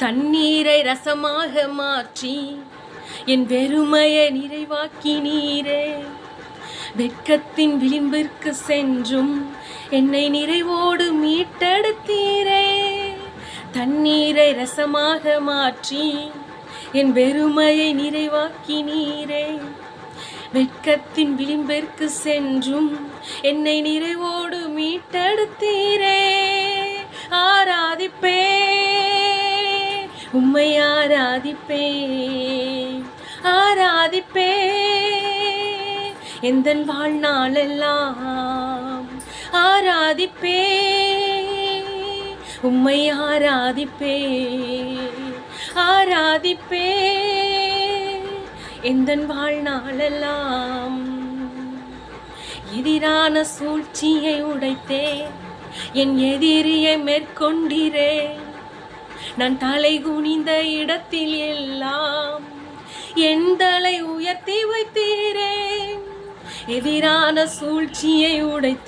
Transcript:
தண்ணீரை ரசமாக மாற்றி என் வெறுமையை நிறைவாக்கினீரே. வெட்கத்தின் விளிம்பிற்கு சென்றும் என்னை நிறைவோடு மீட்டெடுத்தீரே. தண்ணீரை ரசமாக மாற்றி என் வெறுமையை நிறைவாக்கினீரே. வெட்கத்தின் விளிம்பிற்கு சென்றும் என்னை நிறைவோடு மீட்டெடுத்தீரே. ஆராதிப்பே உம்மை ஆராதிப்பே, ஆராதிப்பே எந்தன் வாழ்நாளெல்லாம். ஆராதிப்பே உம்மை ஆராதிப்பே, ஆராதிப்பே எந்தன் வாழ்நாளெல்லாம். எதிரான சூழ்ச்சியை உடைத்தே என் எதிரியை மேற்கொண்டீரே. நான் தலை குனிந்த இடத்தில் எல்லாம் என் தலை உயர்த்தி வைத்தீரே. எதிரான சூழ்ச்சியை உடைத்தே